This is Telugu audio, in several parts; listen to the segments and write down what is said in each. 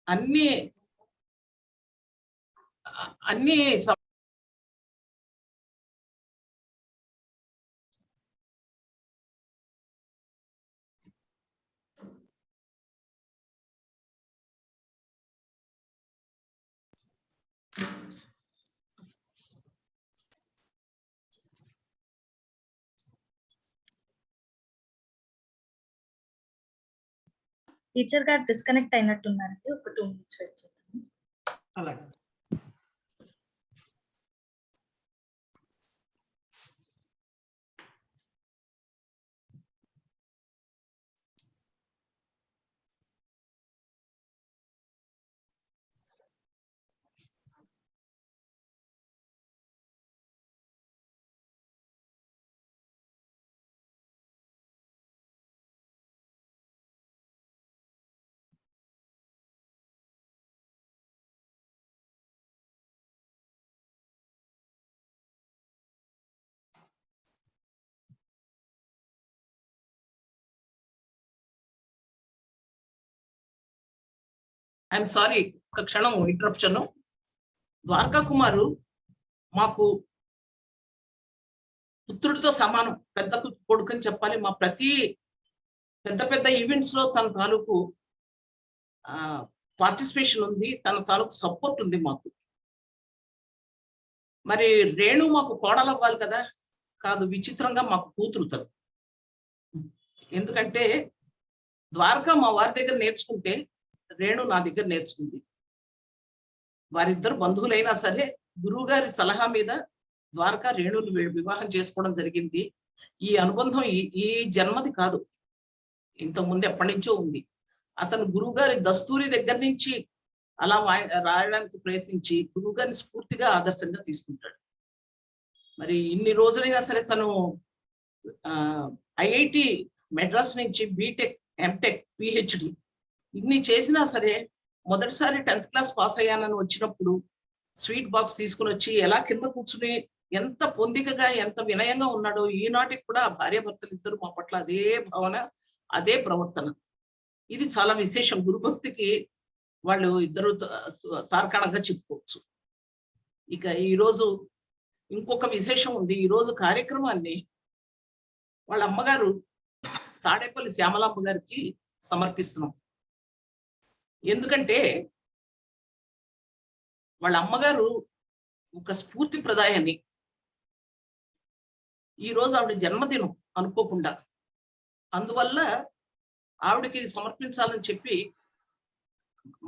అన్ని అన్ని టీచర్ గారు డిస్కనెక్ట్ అయినట్టున్నారండి, ఒక 2 minutes వెయిట్ చేద్దాం. అలాగే. ఐఎమ్ సారీ, ఒక క్షణం ఇంటరప్షన్. ద్వారకా కుమారు మాకు పుత్రుడితో సమానం, పెద్ద కొడుకు అని చెప్పాలి. మా ప్రతి పెద్ద పెద్ద ఈవెంట్స్ లో తన తాలూకు పార్టిసిపేషన్ ఉంది, తన తాలూకు సపోర్ట్ ఉంది మాకు. మరి రేణు మాకు కోడలు అవ్వాలి కదా, కాదు, విచిత్రంగా మాకు కూతురు తను. ఎందుకంటే ద్వారకా మా వారి దగ్గర నేర్చుకుంటే రేణు నా దగ్గర నేర్చుకుంది. వారిద్దరు బంధువులైనా సరే గురువు గారి సలహా మీద ద్వారకా రేణుని వివాహం చేసుకోవడం జరిగింది. ఈ అనుబంధం ఈ జన్మది కాదు, ఇంతకుముందు ఎప్పటి నుంచో ఉంది. అతను గురువు గారి దస్తూరి దగ్గర నుంచి అలా రాయడానికి ప్రయత్నించి గురువు గారిని స్ఫూర్తిగా ఆదర్శంగా తీసుకుంటాడు. మరి ఇన్ని రోజులైనా సరే తను ఐఐటి మెడ్రాస్ నుంచి బీటెక్, ఎంటెక్, పిహెచ్డి ఇన్ని చేసినా సరే మొదటిసారి 10th క్లాస్ పాస్ అయ్యానని వచ్చినప్పుడు స్వీట్ బాక్స్ తీసుకుని వచ్చి ఎలా కింద కూర్చుని ఎంత పొందికగా ఎంత వినయంగా ఉన్నాడో ఈనాటికి కూడా భార్యాభర్తలు ఇద్దరు మా పట్ల అదే భావన, అదే ప్రవర్తన. ఇది చాలా విశేషం. గురుభక్తికి వాళ్ళు ఇద్దరు తార్కాణంగా చెప్పుకోవచ్చు. ఇక ఈరోజు ఇంకొక విశేషం ఉంది. ఈరోజు కార్యక్రమాన్ని వాళ్ళ అమ్మగారు తాడేపల్లి శ్యామలమ్మ గారికి సమర్పిస్తున్నాం. ఎందుకంటే వాళ్ళ అమ్మగారు ఒక స్ఫూర్తి ప్రదాయాన్ని. ఈరోజు ఆవిడ జన్మదినం అనుకోకుండా, అందువల్ల ఆవిడకి సమర్పించాలని చెప్పి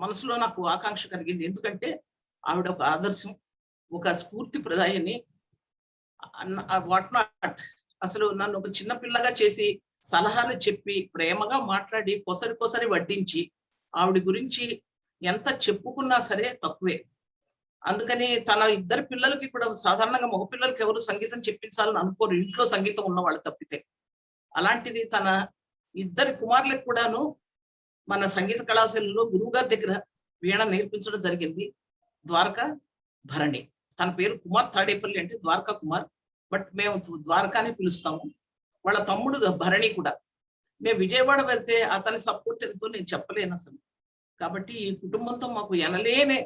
మనసులో నాకు ఆకాంక్ష కలిగింది. ఎందుకంటే ఆవిడ ఒక ఆదర్శం, ఒక స్ఫూర్తి ప్రదాయాన్ని. వాట్ నాట్, అసలు నన్ను ఒక చిన్న పిల్లగా చేసి సలహాలు చెప్పి ప్రేమగా మాట్లాడి కొసరి వడ్డించి ఆవిడ గురించి ఎంత చెప్పుకున్నా సరే తక్కువే. అందుకని తన ఇద్దరు పిల్లలకి కూడా, సాధారణంగా మగ పిల్లలకి ఎవరు సంగీతం చెప్పించాలని అనుకోరు, ఇంట్లో సంగీతం ఉన్న వాళ్ళు తప్పితే. అలాంటిది తన ఇద్దరు కుమారులకు కూడాను మన సంగీత కళాశాలలో గురువు గారి దగ్గర వీణ నేర్పించడం జరిగింది. ద్వారకా భరణి, తన పేరు కుమార్ తాడేపల్లి, అంటే ద్వారకా కుమార్, బట్ మేము ద్వారకాని పిలుస్తాము. వాళ్ళ తమ్ముడు భరణి కూడా. మేము విజయవాడ వెళ్తే అతని సపోర్ట్ ఎంతో నేను చెప్పలేను అసలు. కాబట్టి ఈ కుటుంబంతో మాకు ఎనలేని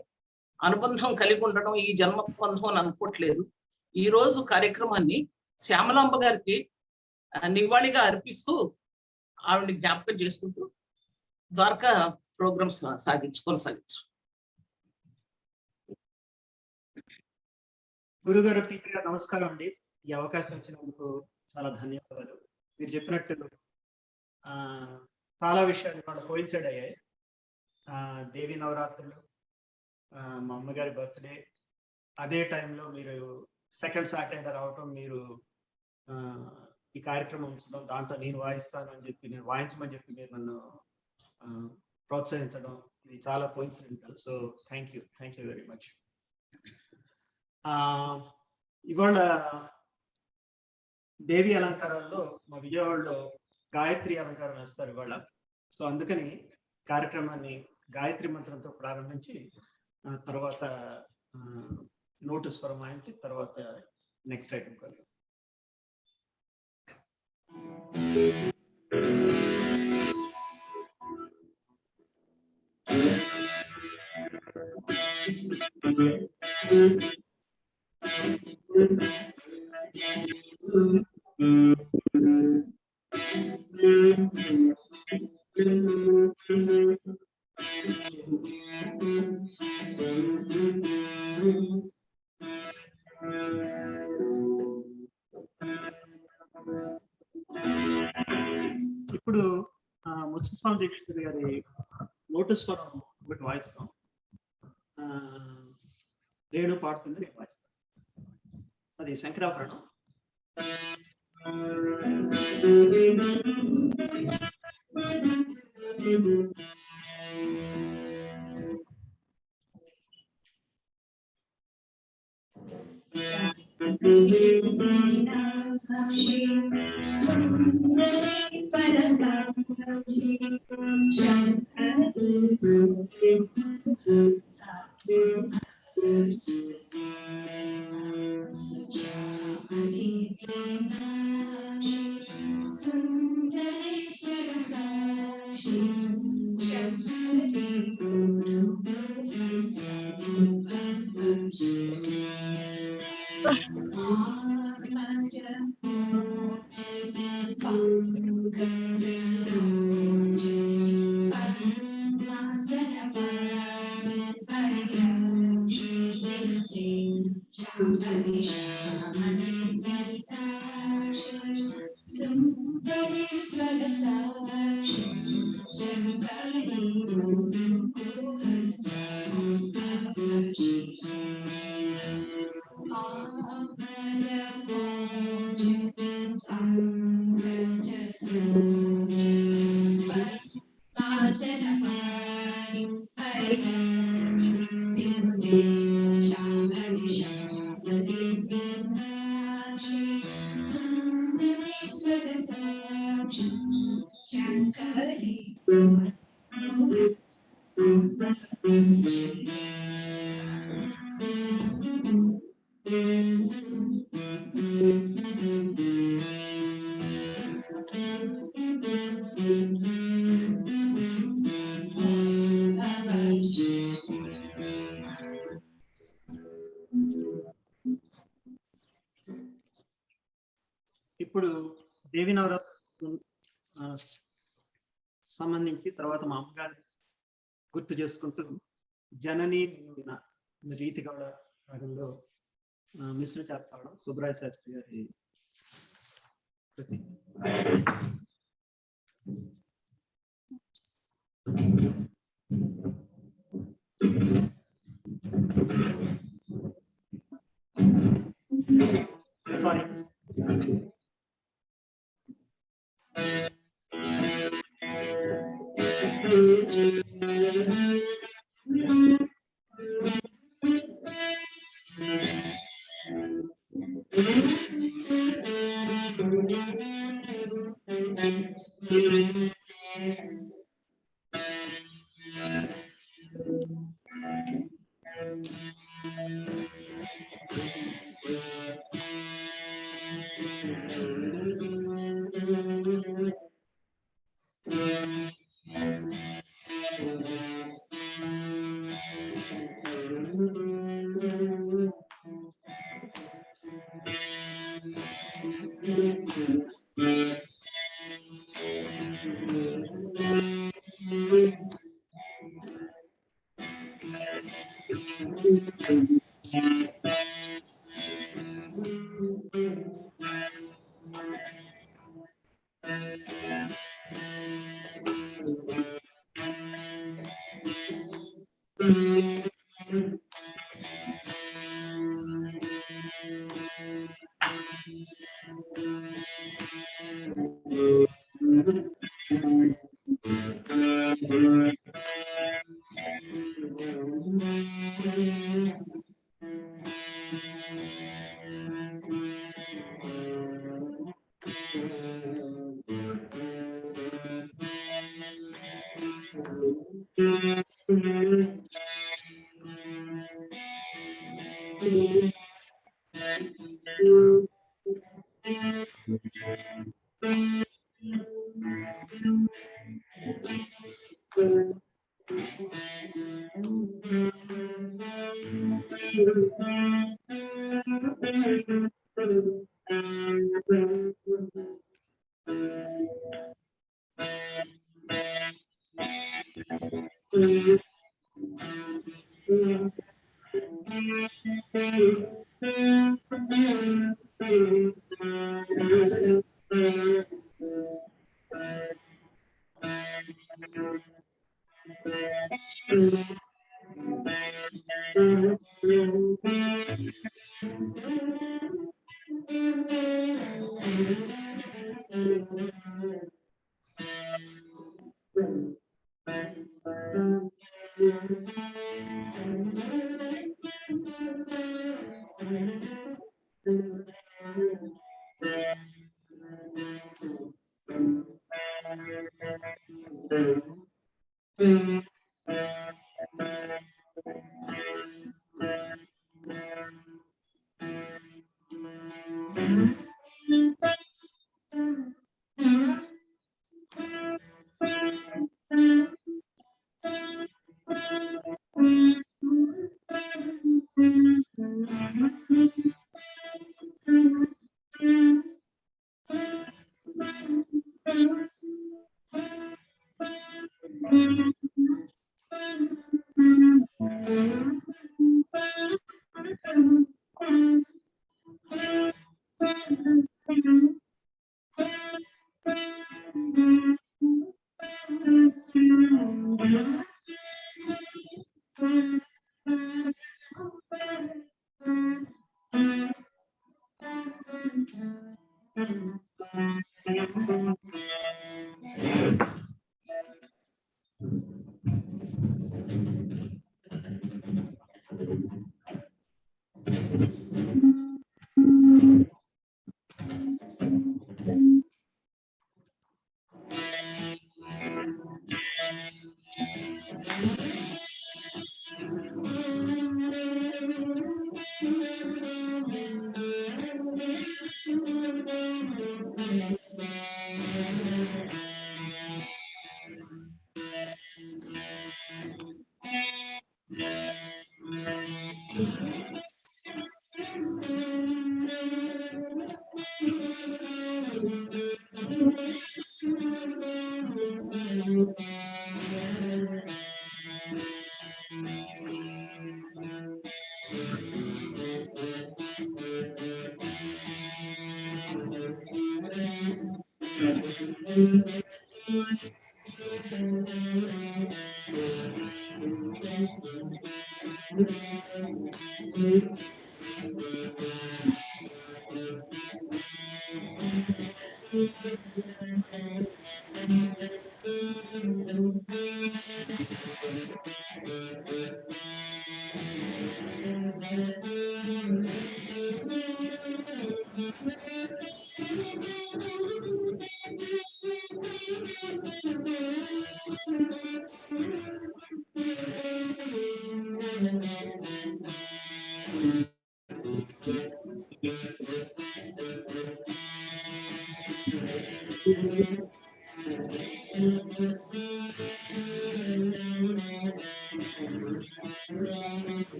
అనుబంధం కలిగి ఉండడం ఈ జన్మ బంధం అని అనుకోవట్లేదు. ఈ రోజు కార్యక్రమాన్ని శ్యామలాంబ గారికి నివాళిగా అర్పిస్తూ ఆవిడని జ్ఞాపకం చేసుకుంటూ ద్వారకా ప్రోగ్రామ్స్ కొనసాగించు. గురుగారు, నమస్కారం అండి. ఈ అవకాశం ఇచ్చినందుకు చాలా ధన్యవాదాలు. మీరు చెప్పినట్టు చాలా విషయాలు ఇవాళ కోయిన్సైడ్ అయ్యాయి. దేవి నవరాత్రులు, మా అమ్మగారి బర్త్డే, అదే టైంలో మీరు సెకండ్ సాటర్డే రావటం, మీరు ఈ కార్యక్రమం ఉంచడం, దాంట్లో నేను వాయిస్తాను అని చెప్పి, నేను వాయించమని చెప్పి మీరు నన్ను ప్రోత్సహించడం, ఇది చాలా coincidental. So thank you very much. ఇవాళ దేవి అలంకారాల్లో మా విజయవాడలో గాయత్రి అలంకారం వేస్తారు ఇవాళ. సో అందుకని కార్యక్రమాన్ని గాయత్రి మంత్రంతో ప్రారంభించి తర్వాత నోటు స్వరం వాయించి తర్వాత నెక్స్ట్ ఐటమ్ కలుగుతాం. ఇప్పుడు ముత్తుస్వామి దీక్షితులు గారి లోటస్ స్వరం ఒకటి వాయిస్తాం. రేణు పాడుతుంది, నేను వాయిస్తాను. అది శంకరాభరణం. ఇప్పుడు దేవి నవరాత్రి సంబంధించి తర్వాత మా అమ్మగారిని గుర్తు చేసుకుంటూ జనని రీతి గౌడ రాగంలో మిశ్ర చేస్తాడు సుబ్రాయ శాస్త్రి గారి కృతి. సారీ.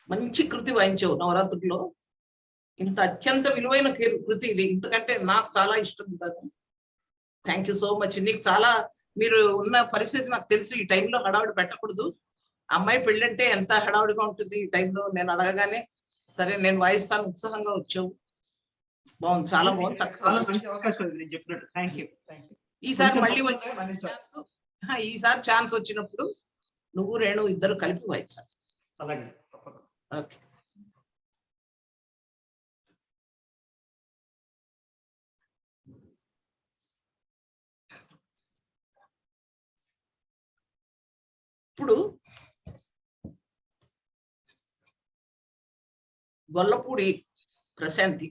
మంచి కృతి వాయించావు నవరాత్రుల్లో. ఇంత అత్యంత విలువైన కృతి ఇది. ఇంతకంటే నాకు చాలా ఇష్టం కాదు. Thank you so much. నీకు చాలా, మీరు ఉన్న పరిస్థితి నాకు తెలుసు. ఈ టైంలో హడావుడి పెట్టకూడదు. అమ్మాయి పెళ్ళంటే ఎంత హడావుడిగా ఉంటుంది ఈ టైంలో. నేను అడగగానే సరే నేను వాయిస్తాను, ఉత్సాహంగా వచ్చావు. బాగుంది, చాలా బాగుంది, చక్కగా. ఈసారి మళ్ళీ ఈసారి ఛాన్స్ వచ్చినప్పుడు నువ్వు రేణు ఇద్దరు కలిపి వాయించాలి. ఓకే. ఇప్పుడు గొల్లపూడి ప్రశాంతి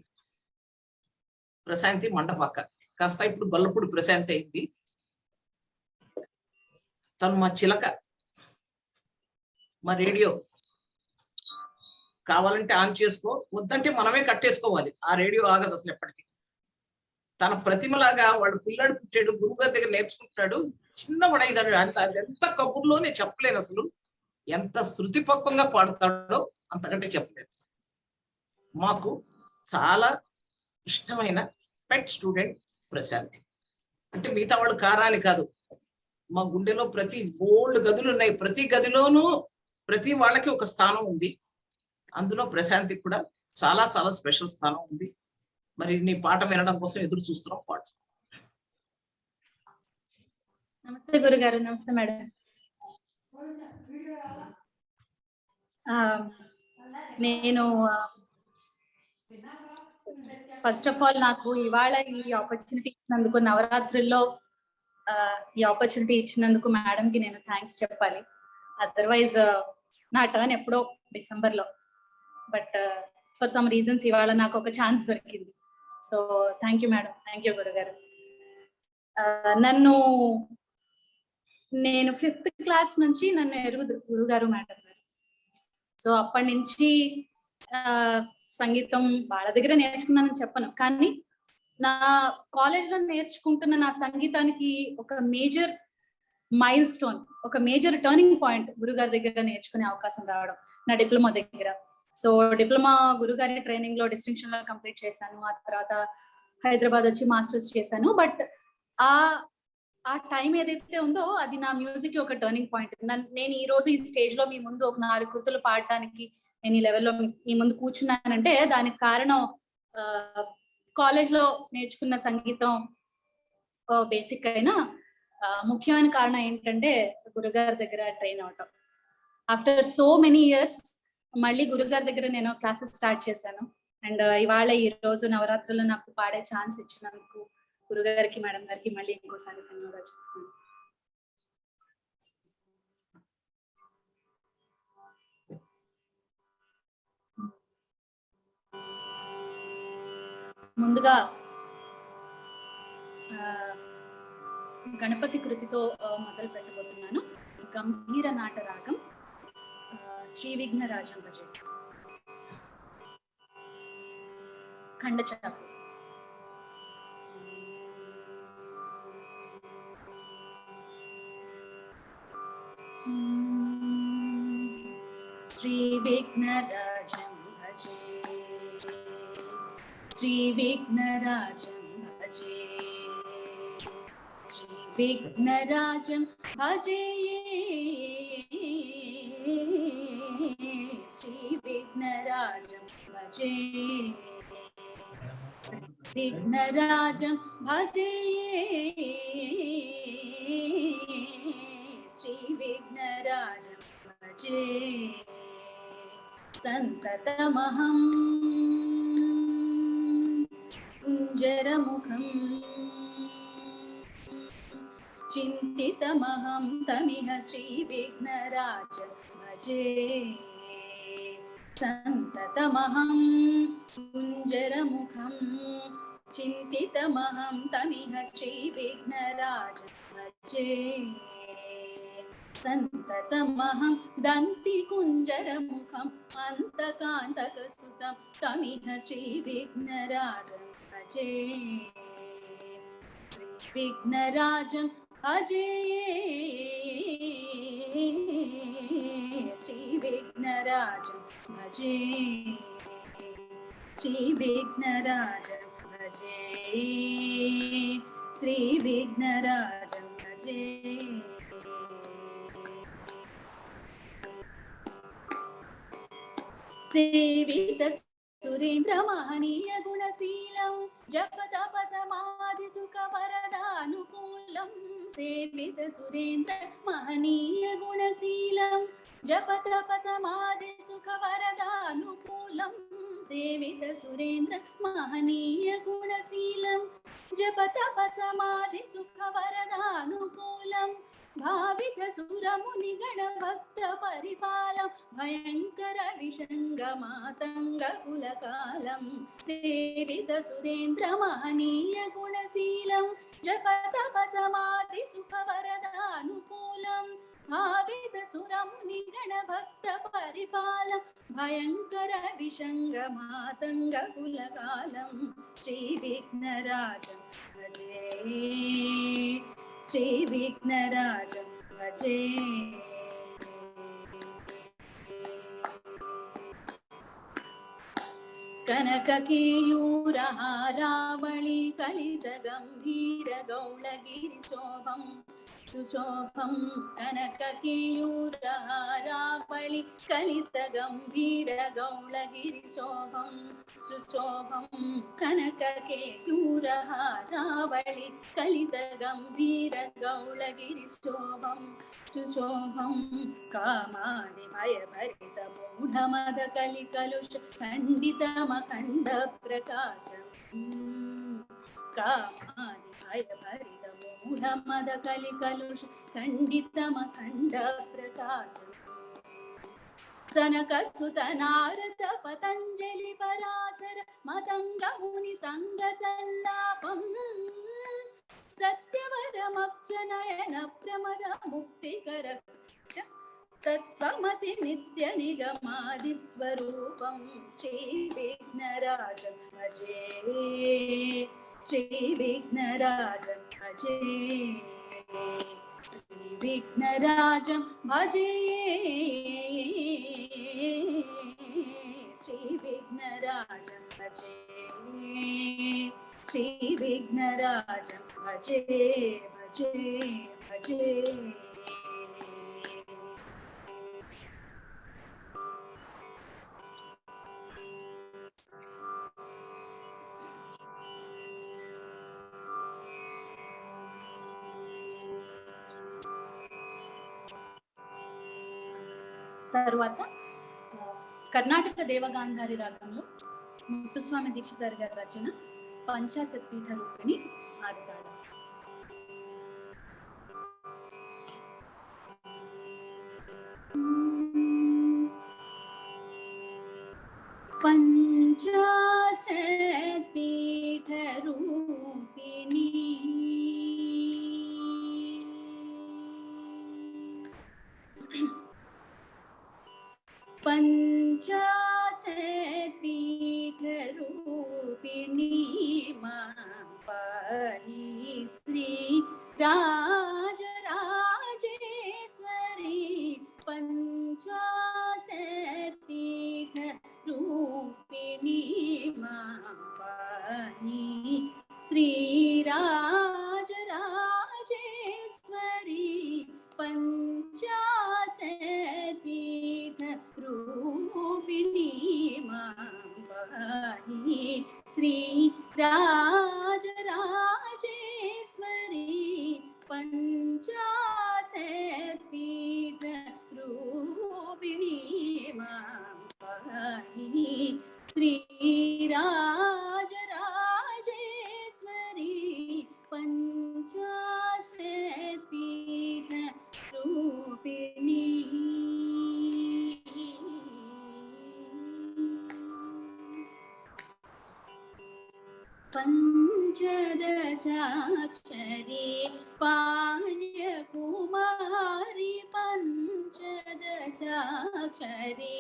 మండపక్క కాస్త ఇప్పుడు గొల్లపూడి ప్రశాంతి అయింది. తను మా చిలక, మా రేడియో. కావాలంటే ఆన్ చేసుకో, వద్దంటే మనమే కట్టేసుకోవాలి. ఆ రేడియో ఆగదు అసలు ఎప్పటికీ. తన ప్రతిమలాగా వాడు పిల్లాడు పుట్టాడు, గురువుగారి దగ్గర నేర్చుకుంటున్నాడు, చిన్నవాడు అయిదాడు. ఎంత కబుర్లోనే చెప్పలేను అసలు. ఎంత శృతి పక్వంగా పాడతాడో అంతకంటే చెప్పలేను. మాకు చాలా ఇష్టమైన పెట్ స్టూడెంట్ ప్రశాంతి. అంటే మిగతా వాళ్ళు కారాని కాదు, మా గుండెలో ప్రతి గోల్డ్ గదులు ఉన్నాయి. ప్రతి గదిలోనూ ప్రతి వాళ్ళకి ఒక స్థానం ఉంది. అందులో ప్రశాంతికి కూడా చాలా చాలా స్పెషల్ స్థానం ఉంది. మరి నీ పాట వినడం కోసం ఎదురు చూస్తున్నాం. పాట. నమస్తే గురుగారు. నమస్తే మేడం. నేను ఫస్ట్ ఆఫ్ ఆల్ నాకు ఇవాళ ఈ ఆపర్చునిటీ ఇచ్చినందుకు, నవరాత్రుల్లో ఈ ఆపర్చునిటీ ఇచ్చినందుకు మేడంకి నేను థ్యాంక్స్ చెప్పాలి. అదర్వైజ్ నా టర్న్ ఎప్పుడో డిసెంబర్లో, బట్ ఫర్ సమ్ రీజన్స్ ఇవాళ నాకు ఒక ఛాన్స్ దొరికింది. So thank you madam, thank you గురుగారు. నేను 5th క్లాస్ నుంచి నన్ను ఎరుగుదు గురుగారు మేడం గారు. సో అప్పటి నుంచి సంగీతం వాళ్ళ దగ్గర నేర్చుకున్నానని చెప్పను, కానీ నా కాలేజ్లో నేర్చుకుంటున్న నా సంగీతానికి ఒక మేజర్ మైల్ స్టోన్, ఒక మేజర్ టర్నింగ్ పాయింట్ గురుగారి దగ్గర నేర్చుకునే అవకాశం రావడం నా డిప్లొమా దగ్గర. సో డిప్లొమా గురుగారి ట్రైనింగ్ లో డిస్టింక్షన్ లో కంప్లీట్ చేశాను. ఆ తర్వాత హైదరాబాద్ వచ్చి మాస్టర్స్ చేశాను. బట్ ఆ ఆ టైం ఏదైతే ఉందో అది నా మ్యూజిక్ కి ఒక టర్నింగ్ పాయింట్. నేను ఈ రోజు ఈ స్టేజ్ లో మీ ముందు ఒక 4 కృతులు పాడడానికి నేను ఈ లెవెల్లో మీ ముందు కూర్చున్నానంటే దానికి కారణం కాలేజ్ లో నేర్చుకున్న సంగీతం బేసిక్ అయినా ముఖ్యమైన కారణం ఏంటంటే గురుగారి దగ్గర ట్రైన్ అవటం. ఆఫ్టర్ సో మెనీ ఇయర్స్ మళ్ళీ గురుగారి దగ్గర నేను క్లాసెస్ స్టార్ట్ చేశాను. అండ్ ఇవాళ ఈ రోజు నవరాత్రుల్లో నాకు పాడే ఛాన్స్ ఇచ్చినందుకు గురుగారికి మేడం గారికి మళ్ళీ ఇంకోసారి ధన్యవాదాలు చెప్తున్నాను. ముందుగా గణపతి కృతితో మొదలు పెట్టబోతున్నాను. గంభీర నాట రాగం శ్రీ విఘ్నరాజం భజే ఖండచాపు. శ్రీ విఘ్నరాజం భజే శ్రీ విఘ్నరాజం భజే శ్రీ విఘ్నరాజం భజే శ్రీ విఘ్నరాజం భజే విఘ్నరాజం భజే శ్రీ విఘ్నరాజం భజే సంతతమహం కుంజరముఖం చింతితమహం తమిహ శ్రీ విఘ్నరాజం భజే సంతతమహం కుంజరముఖం చింతితమహం తమిహ శ్రీ విఘ్నరాజం భజే సంతతమహం దంతి కుంజరముఖం అంతకాంతకసుతం తమిహ శ్రీ విఘ్నరాజం భజే శ్రీ విఘ్నరాజం భజే శ్రీ విఘ్నరాజం భజే శ్రీ విఘ్నరాజం భజే శ్రీ విఘ్నరాజం భజే సేవిత సురేంద్ర మహనీయ గుణశీలం జప తప సమాధి సుఖ వరదానుకూలం సేవిత సురేంద్ర మహనీయ గుణశీలం జప తప సమాధి సుఖ వరదానుకూలం సేవిత సురేంద్ర మహనీయ గుణశీలం జప తప సమాధి సుఖ వరదానుకూలం భావిత సురముని గణ భక్త పరిపాలం భయంకర విషంగ మాతంగ కులకాలం సేవిత సురేంద్ర మహనీయ గుణశీలం జప తప సమాధి సుఖ వరదానుకూలం భావిత సురముని గణ భక్త పరిపాలం భయంకర విషంగ మాతంగ కులకాలం శ్రీ విఘ్నరాజం భజే శ్రీ విఘ్నరాజం భజే కనక కేయూరహారావళి కలిత గంభీర గౌళగిరి శోభం సుశోభం కనక కేయూరహారావళి కలిత గంభీర గౌళగిరి శోభం సుశోభం కనక కేయూరహారావళి కలిత గంభీర గౌళగిరి శోభం సుశోభం కామాది భయభరిత మూఢమద కలి కలుష ఖండితమఖండ ప్రకాశం కామాది భయభరిత మూఢమద కలి కలుష ఖండితమఖండ ప్రకాశం సనకసుత నారద పతంజలి పరాశర మతంగ ముని సంగ సల్లాపం సత్యవరమక్షనయన ప్రమద ముక్తికర తత్వమసి నిత్య నిగమాది స్వరూపం శ్రీ విఘ్నరాజం భజే శ్రీ విఘ్నరాజం భజే శ్రీ విఘ్నరాజం భజే శ్రీ విఘ్నరాజం భజే శ్రీ విఘ్నరాజం భజే భజే భజే తరువాత కర్ణాటక దేవగాంధారి రాగంలో ముత్తుస్వామి దీక్షితార్ గారి రచన పంచాశత్పీఠ రూపిణి ఆదితాళం. పంచాశత్పీఠ రూపిణి पंचाशत्पीठ रूपिणी मां पाहि श्री राजराजेश्वरी. पंचाशत्पीठ रूपिणी मां पाहि श्री राजराजेश्वरी. पंचाशत्पीठ रूपिणी मां पाहि श्री राजराजेश्वरी. पंचाशत्पीठ रूपिणी मां पाहि श्री राजराजेश्वरी. पंचाशत्पीठ रूपिणी. पंचदशाक्षरी पाण्ड्यकुमारी. पंचदशाक्षरी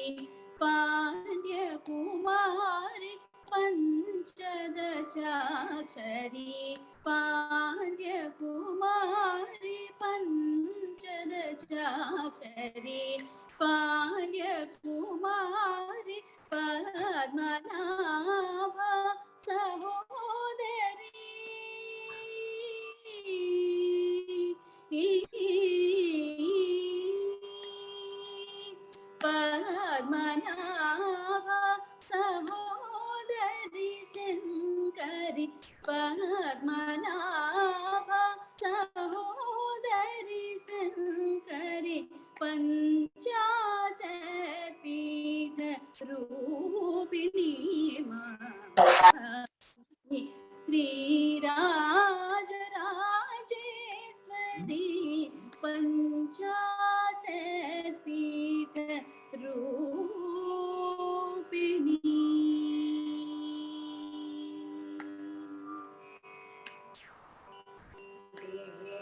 पाण्ड्यकुमारी. पंचदशाक्षरी पाण्ड्यकुमारी. पंचदशाक्षरी पाण्ड्यकुमारी. पद्मनाभ सहोदरी. पद्मनाभ सहोदरी शंकरी. पद्मनाभ सहोदरी शंकरी. पंचाशत्पीठ रूपिणी मां श्री राजराजेश्वरी. पंचाशत्पीठ रूपिणी.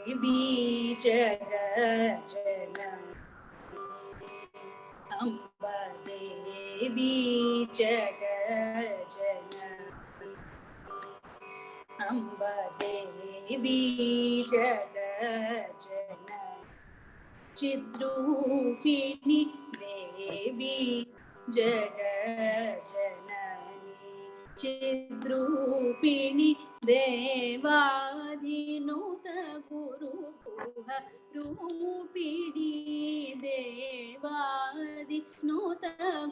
देवी जगज्जननी अम्ब देवी जगज्जननी. अम्ब देवी जगज्जननी. चिद्रूपिणी देवी जगज्जननी. चिद्रूपिणी देवाधिनुत गुरुकुह रूपिणी. देवाधिनुत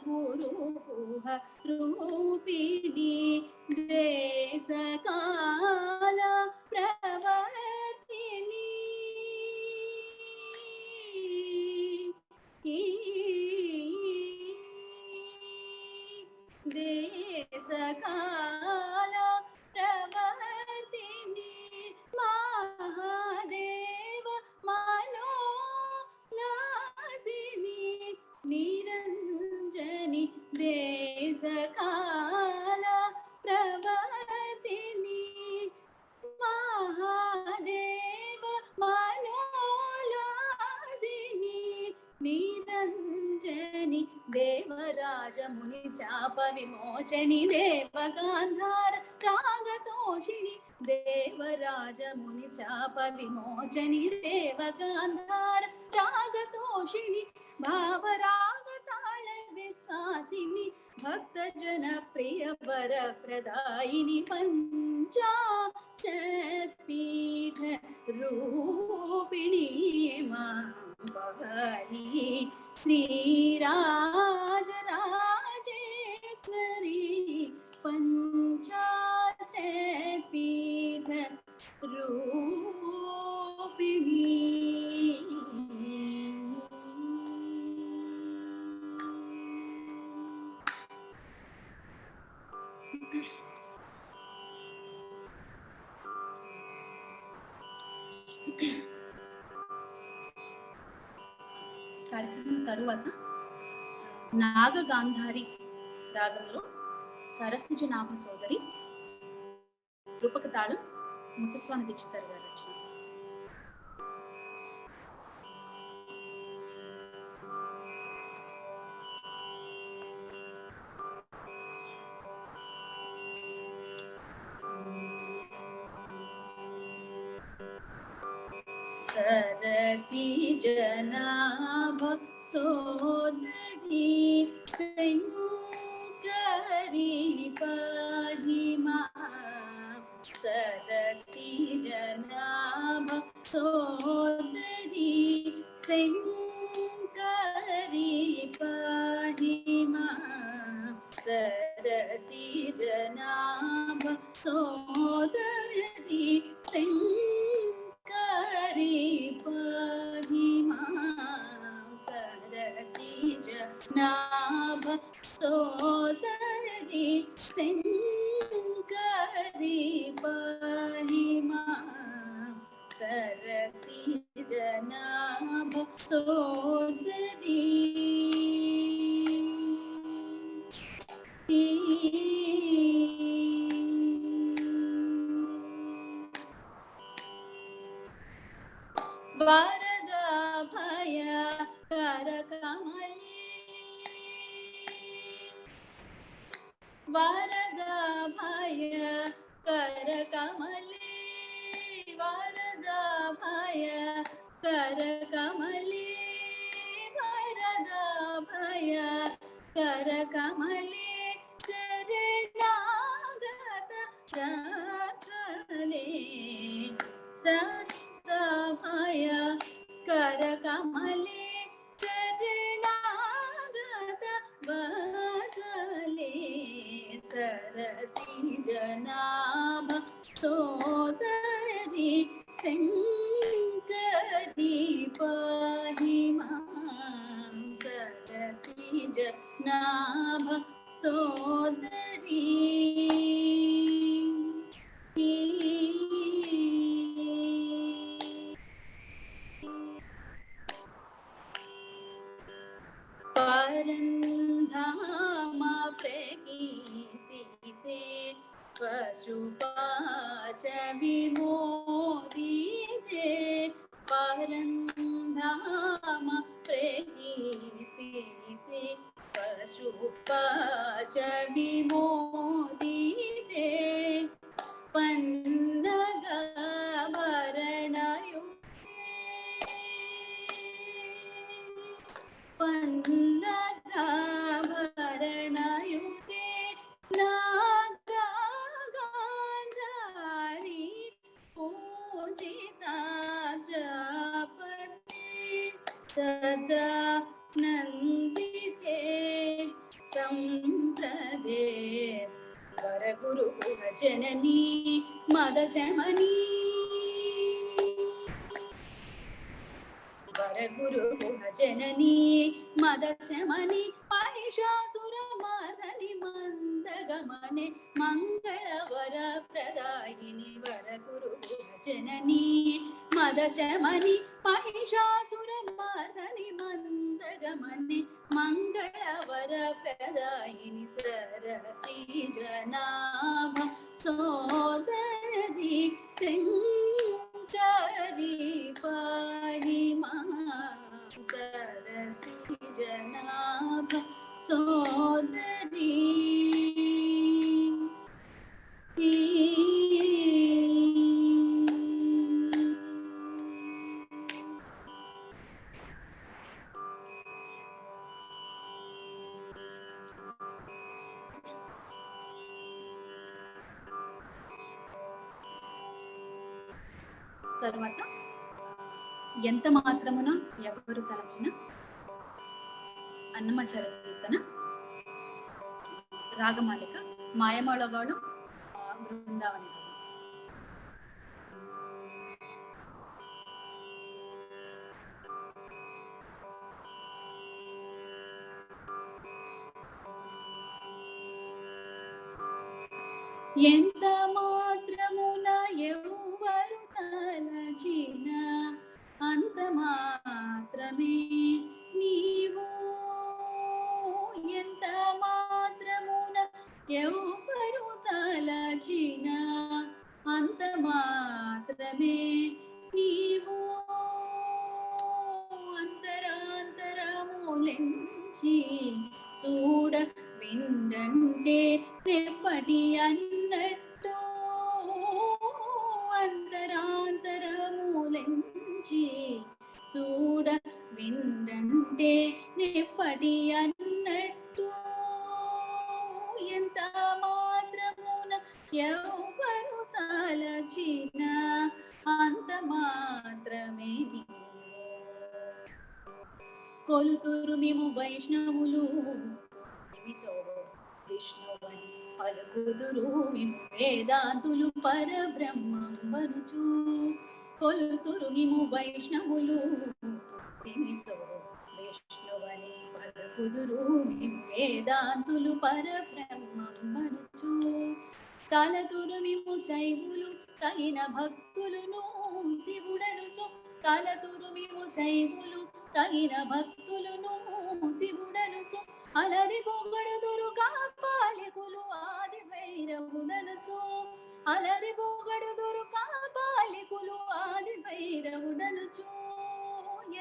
गुरुकुह रूपिणी. देशकाल प्रवर्तिनी. देशकाल प्रवर्तिनी. महादेव मनोल्लासिनी. निरंजनी. देशकाल प्रवर्तिनी. महादेव मनोल्लासिनी. निरंजनी. देवराज मुनि शाप विमोचनी. देवगांधार रागतोषिणी. देवराज मुनि शाप विमोचनी. देवगांधार रागतोषिणी. भावराग ताल विश्वासिनी. भक्त जन प्रिय वर प्रदायिनी. पंचाशत्पीठ रूपिणी मां पाहि श्रीराजराजेश्वरी पंचाशत्पीठ रूपिणी। కార్యక్రమం తరువాత నాగగాంధారి రాగంలో సరసిజనాభ సోదరి రూపక తాళం ముత్తుస్వామి దీక్షితారు గారి రచన. सरसिजनाभ सोदरी शङ्करी पाहि मां सरसिजनाभ सोदरी शङ्करी पाहि मां सरसिजनाभ सोदरी शङ्करी पाहि मां सरसिजनाभ सोदरी शङ्करी पाहि मां सरसिजनाभ सोदरी। वरदा भय करकमली वरदा भय करकमली वरदा भय करकमली वरदा भय करकमली शरणागत रक्षणे भय करकमले शरणागत वत्सले सरसिजनाभ सोदरी शङ्करी पाहि मां सरसिजनाभ सोदरी। परन्धाम प्रकीर्तिते पशुपाश विमोदिते परन्धाम प्रकीर्तिते पशुपाश विमोदिते पन्नगाभरणयुक्ते पन्नगाभरणयुक्ते नागगान्धारी पूजिता जपते सदा नन्दिते सम्प्रदे वरगुरु जननी मदशमनी वरगुरु जननी मदशमनी महिषासुरमर्दनि मन्दगमने मंगलवर प्रदायिनि वरगुरु जननी मदशमनी महिषासुरमर्दनि मन्दगमने मंगलवर प्रदायिनि सरसिजनाभ सोदरी शङ्करी पाहि मां सरसिजनाभ सोदरी। తర్వాత ఎంత మాత్రమున ఎవరు తలచిన, అన్నమాచార్య కీర్తన, రాగమాలిక, మాయమొళగాಳು, బృందావని. ఎంత మాత్రమున ఎవరు తలచిన అంత మాత్రమే నీవు, ఎంత మాత్రమున ఎవరు తలచిన అంత మాత్రమే నీవు, అంతరాంతరములెంచి చూడ విండంటే రెప్పటి అన్నట్టు, అంతరాంతరములెంచి చూడ విండంటే రెప్పటి అన్నట్టు, ఎంత మాత్రమున ఎవరు తలచిన అంత మాత్రమే నీవు. కొలుతురు మేము వైష్ణవులు విష్ణువని పలుకుదురు మేము వేదాంతులు పరబ్రహ్మం వనుచు, కొలుతురు మేము వైష్ణవులు విష్ణువని పలుకుదురు మేము వేదాంతులు పరబ్రహ్మం వనుచు, తలతురు మేము శైవులు తగిన భక్తులను శివుడనుచు, తలతురు మేము శైవులు తగిన భక్తులను శివుడనుచు, అలరి పొగడుదురు కాపాలికులు ఆది భైరవుడనుచు, అలరి పొగడుదురు కాపాలికులు ఆది భైరవుడనుచు,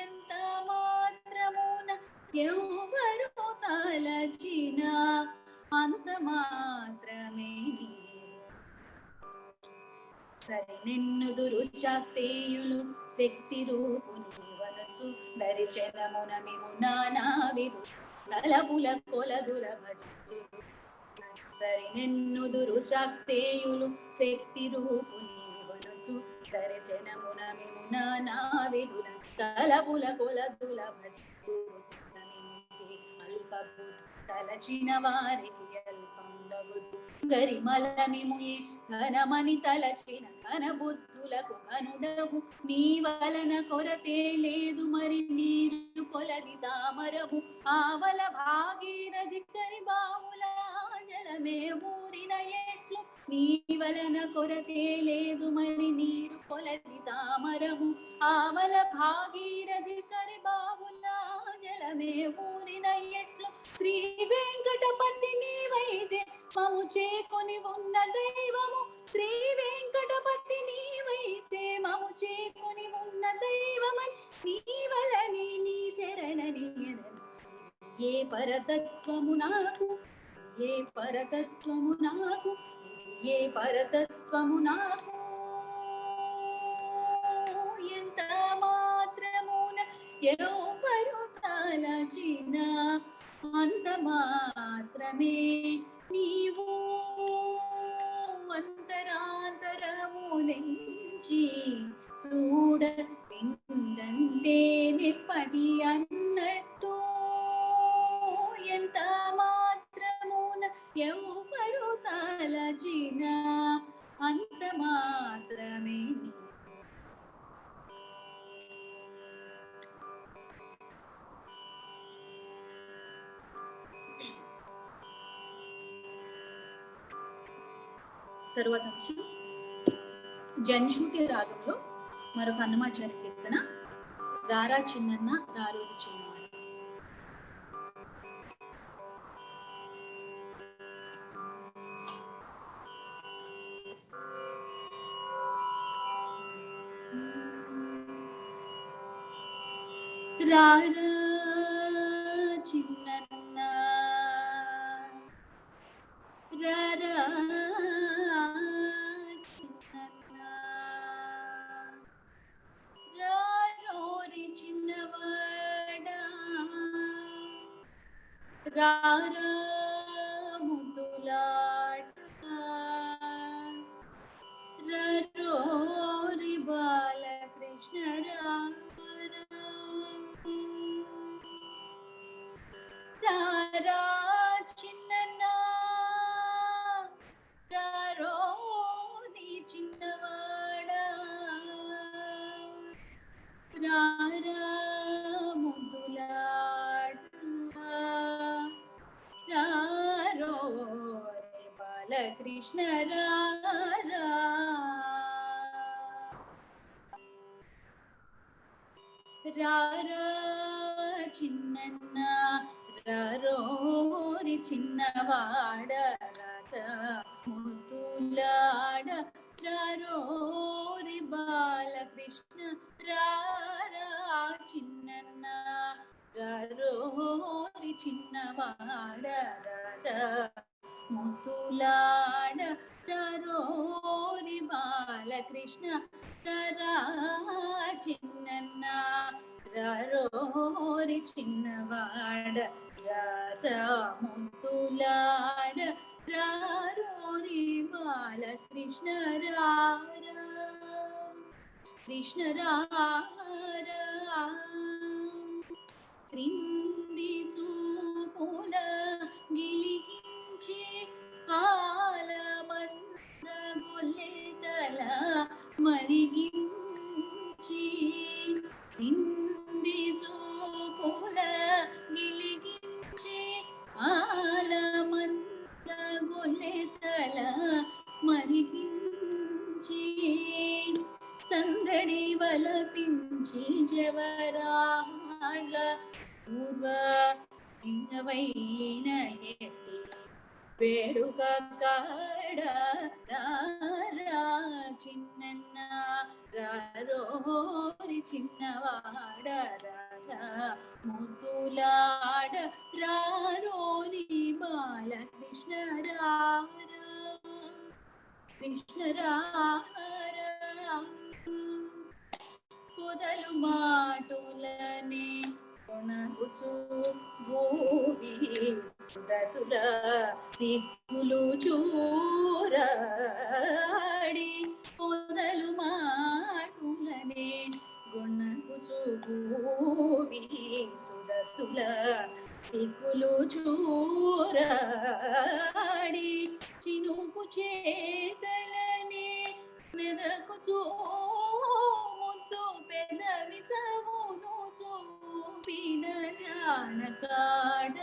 ఎంత మాత్రమున ఎవరు తలచిన అంత మాత్రమే నీవు. సరి నిన్నుదురు శాక్తేయులు శక్తి రూపు నీవనచు, దర్శనమున మేము నానా విధు నలపుల కొలదుర భజించురు. సరి నిన్నుదురు శాక్తేయులు శక్తి రూపు నీవనచు, దర్శనమున మేము నానా విధుల తలపుల కొలదుల భజించురు. అల్పబుద్ధి తలచిన వారికి అల్పం బగుదు, గరిమల మిముయే ఘనమని తలచిన ఘన బుద్ధులకు ఘనుడవు, నీ వలన కొరతే లేదు మరి నీరు కొలది తామరవు, ఆవల భాగీరథి కరి బావుల జలమే ఊరిన ఎట్లు, నీ వలన కొరతే లేదు మరి నీరు కొలది తామరవు, ఆవల భాగీరథి కరి బావుల జలమే ఊరిన ఎట్లు, శ్రీ వెంకటపతి నీవైతే మము చేకొని ఉన్న దైవము, శ్రీ వెంకటపతి నీవైతే మము చేకొని ఉన్న దైవమని నీవలని నీ శరణని ఏ పరతత్వము నాకు, ఏ పరతత్వము నాకు, ఏ పరతత్వము నాకు, ఎంత మాత్రమున ఎవరు తలచిన అంత మాత్రమే నీవు, అంతరాంతరములెంచి చూడ విండంటే నిప్పటి అన్నట్టు, ఎంత మాత్రమున ఎవరు తలచిన అంత మాత్రమే నీవు. తరువాత జన్షుటి రాగంలో మరొక అన్నమాచార్య కీర్తన, రారా చిన్నన్న రారూరి చిన్నవాడు. రారా చిన్నన్న రారా చిన్నన్న రారోరి చిన్నవాడా, రారా ముద్దులాడుగా, రారోరి బాల బాలకృష్ణ రారా రారా చిన్నన్న రారోరి చిన్నవాడ రారా ముద్దులాడ రారోరి బాలకృష్ణ రారా చిన్నన్న రారోరి చిన్నవాడ రారా ముద్దులాడ రారోరి బాలకృష్ణ రారా చిన్నన్న రారోరి చిన్నవాడ రారా ముద్దులాడ రారోరి బాలకృష్ణ రారా కృష్ణ రారా క్రింది చూపుల గిలిగించి ఆలమంద గొల్లెతల మరిగించి క్రింది చూపుల గిలిగించి ఆలమంద గొల్లెతల మరిగించి సందడి వలపించి జవరాళ్ళ పూర్వ లింగవైన ఎట్టి వేడుక కాడ రారా చిన్నన్న రారోరి చిన్నవాడ రారా ముద్దులాడ రారోరి బాలకృష్ణ రారా కృష్ణ రారా పొదలు మాటులనే కొనగుచు భూమి సుదతుల సిగ్గులు చూరాడి పొదలు మాటులనే కొనగుచు భూమి సుదతుల సిగ్గులు చూరాడి చినుకు చేతలనే మెదకుచూ ముద్దు పెదవి చవును చూపిన జానకాడ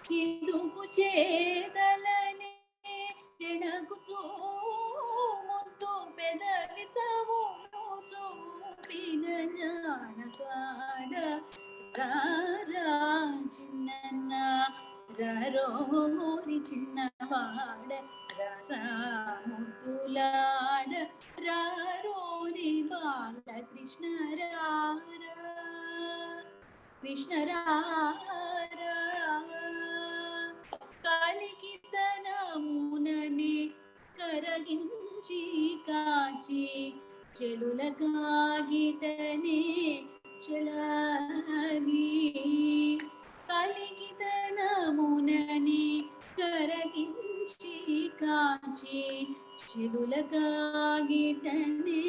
కిందుకు చేతలనే చెడకుచూ ముద్దు పెదవి చవును చూపిన జానకాడ రారా చిన్నన్న రారోరి చిన్నవాడ రారా ముద్దులాడ రారోరి బాలకృష్ణ రారా కృష్ణ రారా కాలికితనముననే కరగించి కాచి చెలుల కాగిటనే చలాగి కలిగితనమునని కరగించి కాచి చెలుల కాగిటనే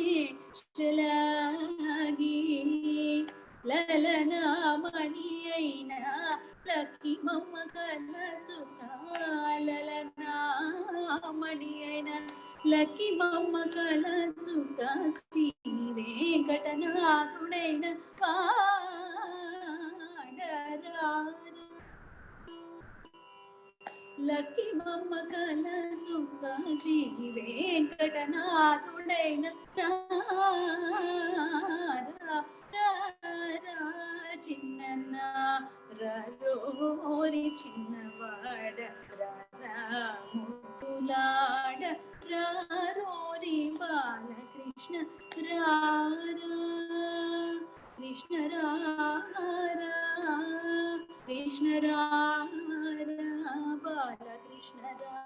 చలాగి లలనామణి అయిన లక్కి మమ్మ కలచుక లలనామణి అయిన లక్కి మమ్మ కలచుక శ్రీ వెంకటనాథుడైన పాడరా లక్కి మమ్మ కలచుక శ్రీ వెంకటనాథుడైన చిన్నన్న రారోరి చిన్నవాడ రారా ముద్దులాడ రారోరి బాలకృష్ణ రారా కృష్ణ రారా కృష్ణ రారా బాలకృష్ణ రారా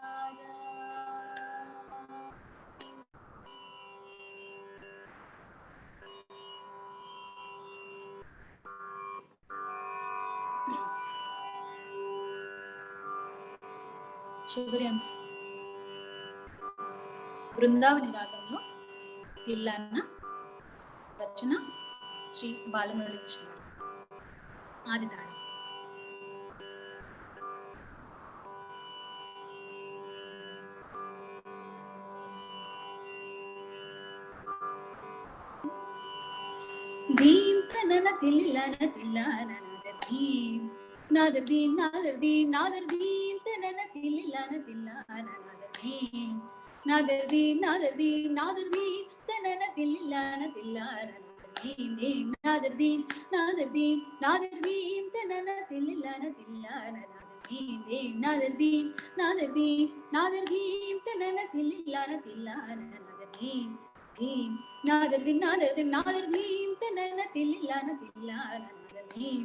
చివరి అంశం బృందావని రాగంలో తిల్లన్న రచన శ్రీ బాలమురళీ కృష్ణ ఆది తాళం. దీన్ తనన తిల్లన తిల్లన నాదర్ దీన్ నాదర్ దీన్ నాదర్ దీన్ తనన తిల్లన తిల్లన నాదర్ నాదర్దీం నాదర్దీం నాదర్దీం తనన తిల్లాన తిల్లాన నాదర్దీం నాదర్దీం నాదర్దీం తనన తిల్లాన తిల్లాన నాదర్దీం నాదర్దీం నాదర్దీం తనన తిల్లాన తిల్లాన నాదర్దీం నాదర్దీం నాదర్దీం నాదర్దీం తనన తిల్లాన తిల్లాన నాదర్దీం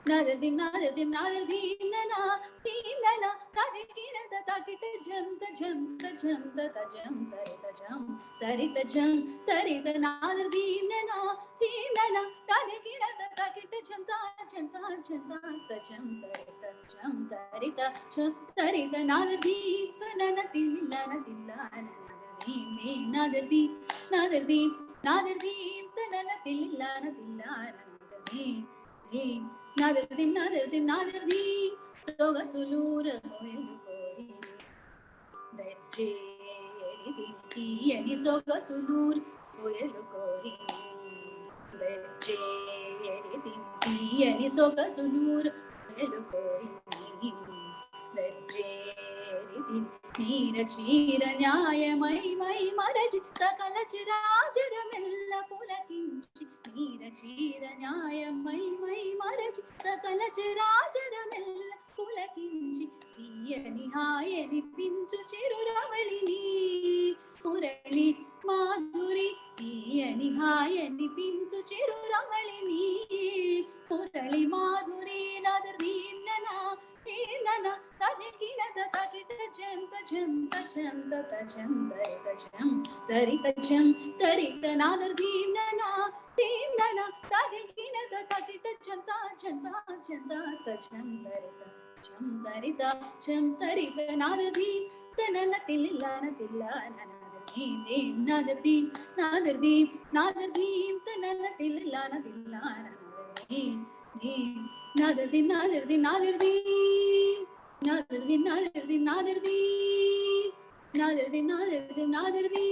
నాదర్దీం నాదర్దీం నాదర్దీం ననా తీననా తదిగిన తకిట జంత జంత జంత తజం తరిత జం తరిత జం తరిత నాదర్దీం ననా తీననా తదిగిన తకిట జంత జంత జంత తజం తరిత జం తరిత జం తరిత నాదర్దీం తనన తిల్లాన తిల్లాన నాదర్దీం నాదర్దీం నాదర్దీం తనన తిల్లాన తిల్లాన నాదర్దీం నాదర్దీం నాదర్దీం సొగసులూర హోయలు కోరి దర్జేయడి తీయని సొగసులూర హోయలు కోరి దర్జేయడి తీయని సొగసులూర హోయలు కోరి దర్జేయడి నీర క్షీర న్యాయమై మై మరచి సకల చిరాచరమెల్ల పులకించి నీర క్షీర న్యాయమై మై మరచి సకల చిరాచరమెల్ల పులకించి తీయని హాయని పించు చిరురమళిని మురళి మాధురి తీయని హాయని పించు చిరురమళిని మురళి మాధురి నాదర్దీం ననా తీననా తదిగిన తకిట జంత జంత జంత తజం తరిత జం తరిత జం తరిత నాదర్దీం ననా తీననా తదిగిన తకిట జంత జంత జంత తజం తరిత జం తరిత జం తరిత నాదర్దీం తనన తిల్లాన తిల్లాన నాదర్దీం నాదర్దీం నాదర్దీం తనన తిల్లాన తిల్లాన నాదర్దీం నాదర్దీం నాదర్దీం నాదర్దీం నాదర్దీం నాదర్దీం నాదర్దీం నాదర్దీం నాదర్దీం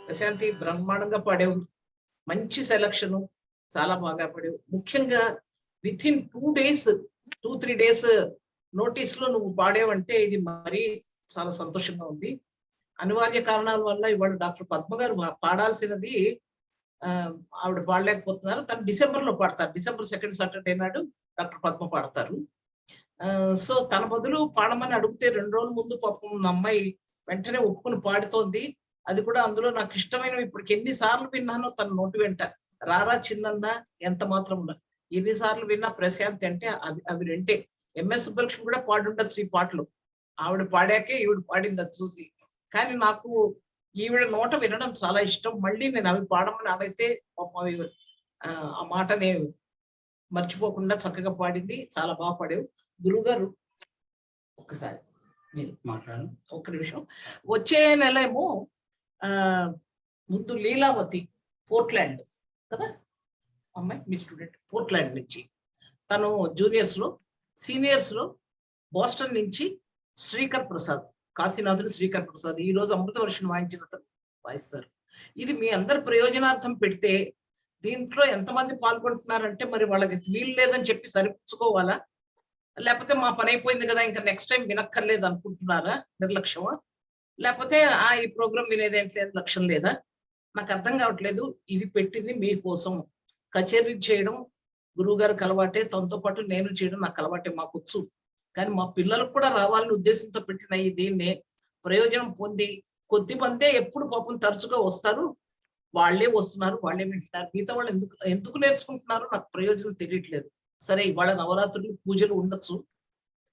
ప్రశాంతి బ్రహ్మాండంగా పాడావు, మంచి సెలక్షన్, చాలా బాగా పాడావు. ముఖ్యంగా with in 2 days 2-3 days notice లో నువ్వు పాడావంటే ఇది మరీ చాలా సంతోషంగా ఉంది. అనివార్య కారణాల వల్ల ఇవాళ డాక్టర్ పద్మ గారు పాడాల్సినది ఆవిడ పాడలేకపోతున్నారు. తను డిసెంబర్ లో పాడతారు. డిసెంబర్ 2nd సాటర్డే నాడు డాక్టర్ పద్మ పాడతారు. సో తన బదులు పాడమని అడిగితే 2 రోజుల ముందు పాపం మా అమ్మాయి వెంటనే ఒప్పుకుని పాడుతోంది. అది కూడా అందులో నాకు ఇష్టమైనవి ఇప్పటికి ఎన్నిసార్లు విన్నానో తన నోటి వెంట రారా చిన్నన్న ఎంత మాత్రం ఎన్నిసార్లు విన్నా ప్రశాంతి అంటే అవి రెండే. ఎంఎస్ సుబ్బలక్ష్మి కూడా పాడుండొచ్చు ఈ పాటలు, ఆవిడ పాడాకే ఈవిడ పాడింది అది చూసి. కానీ నాకు ఈవిడ నోట వినడం చాలా ఇష్టం. మళ్ళీ నేను అవి పాడమని అడిగితే అవి ఆ మాట నేను మర్చిపోకుండా చక్కగా పాడింది. చాలా బాగా పాడావు. గురువుగారు ఒక్కసారి మీరు మాట్లాడు, ఒక్క నిమిషం. వచ్చే నెల ఏమో ముందు లీలావతి పోర్ట్లాండ్ కదా అమ్మాయి, మీ స్టూడెంట్ పోర్ట్లాండ్ నుంచి, తను జూనియర్స్ లో, సీనియర్స్ లో బోస్టన్ నుంచి శ్రీకర్ ప్రసాద్, కాశీనాథుడు శ్రీకర్ ప్రసాద్ ఈ రోజు అమృత వర్షం వాయిస్తారు. ఇది మీ అందరి ప్రయోజనార్థం పెడితే దీంట్లో ఎంతమంది పాల్గొంటున్నారంటే మరి వాళ్ళకి వీలు లేదని చెప్పి సరిపుచ్చుకోవాలా, లేకపోతే మా పని అయిపోయింది కదా ఇంకా నెక్స్ట్ టైం వినక్కర్లేదు అనుకుంటున్నారా, నిర్లక్ష్యమా, లేకపోతే ఈ ప్రోగ్రామ్ వినేదేంటి లేదు లక్ష్యం లేదా, నాకు అర్థం కావట్లేదు. ఇది పెట్టింది మీకోసం. కచేరీ చేయడం గురువు గారికి అలవాటే, తనతో పాటు నేను చేయడం నాకు అలవాటే, మాకు వచ్చు. కానీ మా పిల్లలకు కూడా రావాలని ఉద్దేశంతో పెట్టిన దీన్ని ప్రయోజనం పొంది కొద్ది మందే ఎప్పుడు పాపం తరచుగా వస్తారు, వాళ్ళే వస్తున్నారు, వాళ్ళే వింటున్నారు. మిగతా వాళ్ళు ఎందుకు నేర్చుకుంటున్నారో నాకు ప్రయోజనం తెలియట్లేదు. సరే ఇవాళ నవరాత్రులు పూజలు ఉండొచ్చు,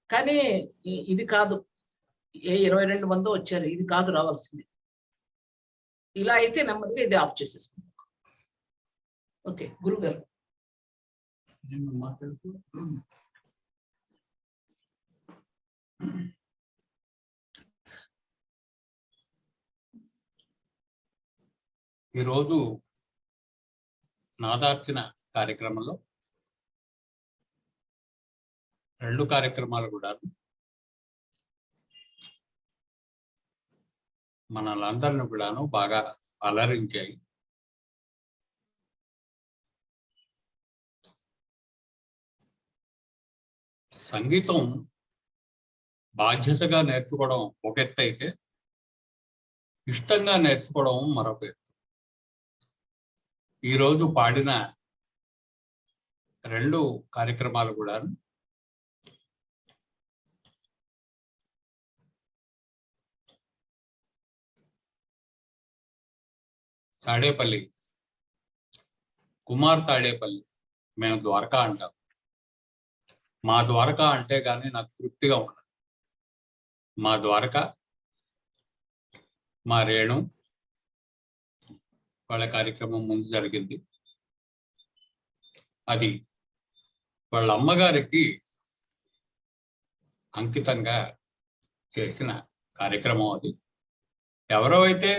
కానీ ఇది కాదు. 22 మంది వచ్చారు, ఇది కాదు రావాల్సింది. ఇలా అయితే నెమ్మదిగా ఇది ఆఫ్ చేసేసుకుంటాం. ఓకే గురువు గారు మాట్లాడుతూ ఈరోజు నాదార్చన కార్యక్రమంలో 2 కార్యక్రమాలు కూడా మనలందరిని కూడాను బాగా అలరించాయి. సంగీతం బాధ్యతగా నేర్చుకోవడం ఒక ఎత్తు అయితే, ఇష్టంగా నేర్చుకోవడం మరొక ఎత్తు. ఈరోజు పాడిన 2 కార్యక్రమాలు కూడా తాడేపల్లి, కుమార్ తాడేపల్లి, మేము ద్వారకా అంటాం. మా ద్వారకా అంటే కానీ నాకు తృప్తిగా ఉండదు. మా ద్వారకా, మా రేణు వాళ్ళ కార్యక్రమం ముందు జరిగింది. అది వాళ్ళ అమ్మగారికి అంకితంగా చేసిన కార్యక్రమం అది. ఎవరో అయితే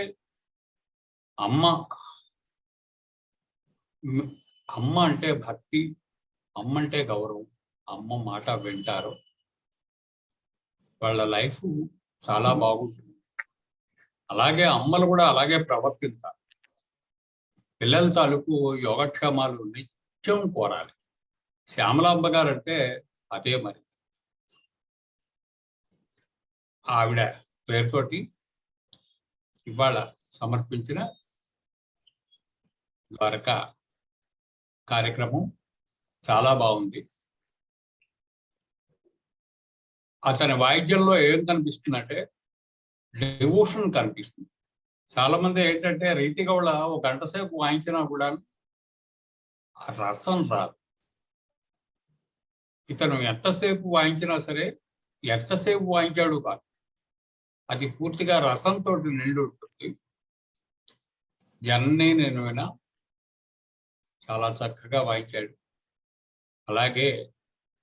అమ్మ అంటే భక్తి, అమ్మ అంటే గౌరవం, అమ్మ మాట వింటారు, వాళ్ళ లైఫ్ చాలా బాగుంటుంది. అలాగే అమ్మలు కూడా అలాగే ప్రవర్తించాలి. పిల్లల తాలూకు యోగక్షేమాలు నిత్యం కోరాలి. శ్యామలాంబ గారు అంటే అదే మరి. ఆవిడ పేరుతోటి ఇవాళ సమర్పించిన ద్వారకా కార్యక్రమం చాలా బాగుంది. అతని వాయిద్యంలో ఏం కనిపిస్తుందంటే డివోషన్ కనిపిస్తుంది. చాలా మంది ఏంటంటే రీతిగా వాళ్ళ ఒక గంట సేపు వాయించినా కూడా ఆ రసం రాదు. ఇతను ఎంతసేపు వాయించినా సరే, ఎంతసేపు వాయించాడు కాదు, అది పూర్తిగా రసంతో నిండి ఉంటుంది. జనని నేను వినా చాలా చక్కగా వాయించాడు. అలాగే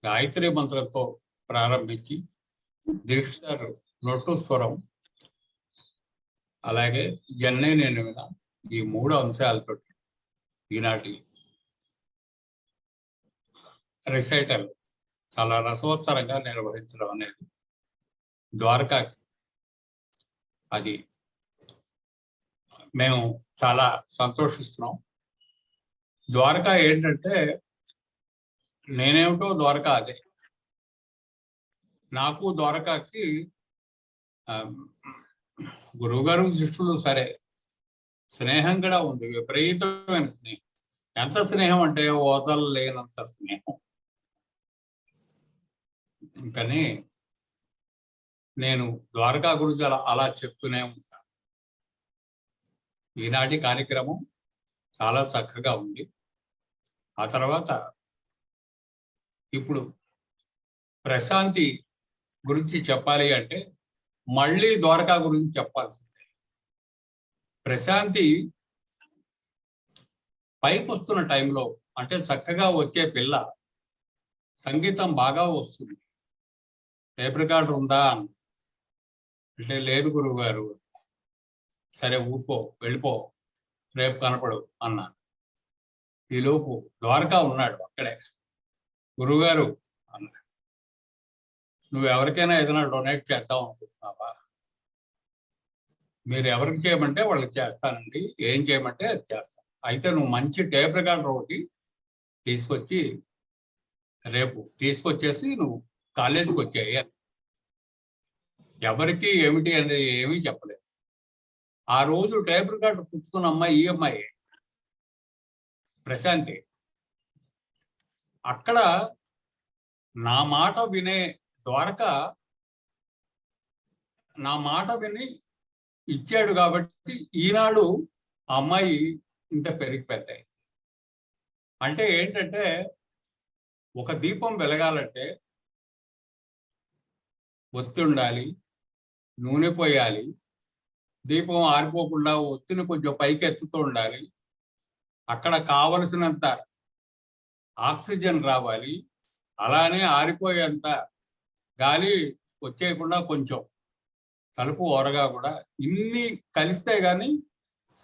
గాయత్రి మంత్రంతో ప్రారంభించి దీక్షారు నొట్టు స్వరం, అలాగే జన్నే నేను వినా, ఈ 3 అంశాలతో ఈనాటి రిసైటల్ చాలా రసవత్తరంగా నిర్వహించడం అనేది ద్వారకాకి అది మేము చాలా సంతోషిస్తున్నాం. ద్వారకా ఏంటంటే నేనేమిటో ద్వారకా అదే. నాకు ద్వారకాకి గురువుగారు శిష్యులు సరే స్నేహం కూడా ఉంది, విపరీతమైన స్నేహం. ఎంత స్నేహం అంటే వదలలేనంత స్నేహం. కానీ నేను ద్వారకా గురించి అలా చెప్తూనే ఉంటాను. ఈనాటి కార్యక్రమం చాలా చక్కగా ఉంది. ఆ తర్వాత ఇప్పుడు ప్రశాంతి గురించి చెప్పాలి అంటే మళ్ళీ ద్వారకా గురించి చెప్పాల్సిందే. ప్రశాంతి పైకి వస్తున్న టైంలో అంటే చక్కగా వచ్చే పిల్ల, సంగీతం బాగా వస్తుంది, టేప్ రికార్డర్ ఉందా అంటే లేదు గురువు గారు. సరే ఊరుకో, వెళ్ళిపో, రేపు కనపడు అన్నా. ఈలోపు ద్వారకా ఉన్నాడు అక్కడే. గురువుగారు అన్నాడు, నువ్వు ఎవరికైనా ఏదైనా డొనేట్ చేద్దాం అనుకుంటున్నావా? మీరు ఎవరికి చేయమంటే వాళ్ళకి చేస్తానండి, ఏం చేయమంటే అది చేస్తాను. అయితే నువ్వు మంచి టేప్ రికార్డర్ ఒకటి తీసుకొచ్చి రేపు తీసుకొచ్చేసి నువ్వు కాలేజీకి వచ్చాయి. ఎవరికి ఏమిటి అనేది ఏమీ చెప్పలేదు. ఆ రోజు టేప్ రికార్డర్ పుచ్చుకున్న అమ్మాయి ఈ అమ్మాయి ప్రశాంతి. అక్కడ నా మాట వినే ద్వారకా నా మాట విని ఇచ్చాడు కాబట్టి ఈనాడు ఆ అమ్మాయి ఇంత పెరిగి పెద్దాయి. అంటే ఏంటంటే ఒక దీపం వెలగాలంటే ఒత్తి ఉండాలి, నూనె పోయాలి, దీపం ఆరిపోకుండా ఒత్తిని కొంచెం పైకి ఎత్తుతూ ఉండాలి, అక్కడ కావలసినంత ఆక్సిజన్ రావాలి, అలానే ఆరిపోయేంత గాలి వచ్చేయకుండా కొంచెం తలుపు ఓరగా కూడా ఇన్ని కలిస్తే గాని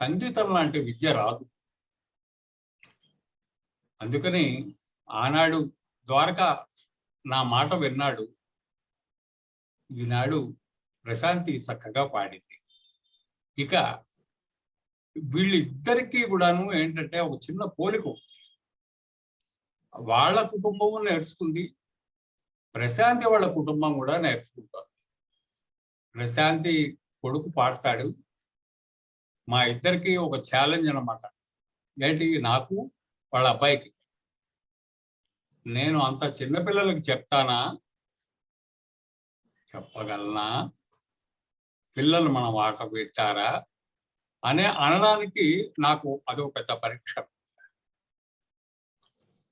సంగీతం లాంటి విద్య రాదు. అందుకని ఆనాడు ద్వారకా నా మాట విన్నాడు, ఈనాడు ప్రశాంతి చక్కగా పాడింది. ఇక వీళ్ళిద్దరికీ కూడాను ఏంటంటే ఒక చిన్న పోలిక. వాళ్ళ కుటుంబము నేర్చుకుంది, ప్రశాంతి వాళ్ళ కుటుంబం కూడా నేర్చుకుంటారు. ప్రశాంతి కొడుకు పాడతాడు. మా ఇద్దరికి ఒక ఛాలెంజ్ అన్నమాట. ఏంటి, నాకు వాళ్ళ అబ్బాయికి. నేను అంత చిన్నపిల్లలకి చెప్తానా, చెప్పగలనా, పిల్లలు మన మాట వింటారా అనే అనడానికి నాకు అది ఒక పెద్ద పరీక్ష.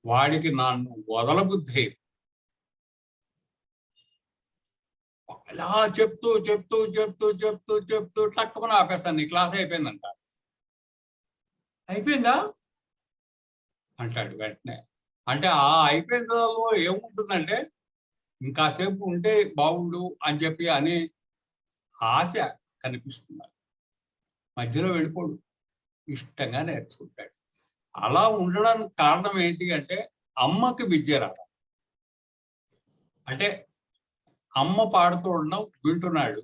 వాడికి నన్ను వదలబుద్ధి. అలా చెప్తూ చెప్తూ చెప్తూ చెప్తూ చెప్తూ టక్కున ఆపేస్తాను. నీ క్లాస్ అయిపోయిందంట. అయిపోయిందా అంటాడు వెంటనే. అంటే ఆ అయిపోయిందో ఏముంటుందంటే ఇంకాసేపు ఉంటే బాగుండు అని చెప్పి అనే ఆశ కనిపిస్తున్నారు. మధ్యలో వెళ్ళిపోడు, ఇష్టంగా నేర్చుకుంటాడు. అలా ఉండడానికి కారణం ఏంటి అంటే అమ్మకి విద్య రావడం. అంటే అమ్మ పాడుతూ ఉండడం వింటున్నాడు.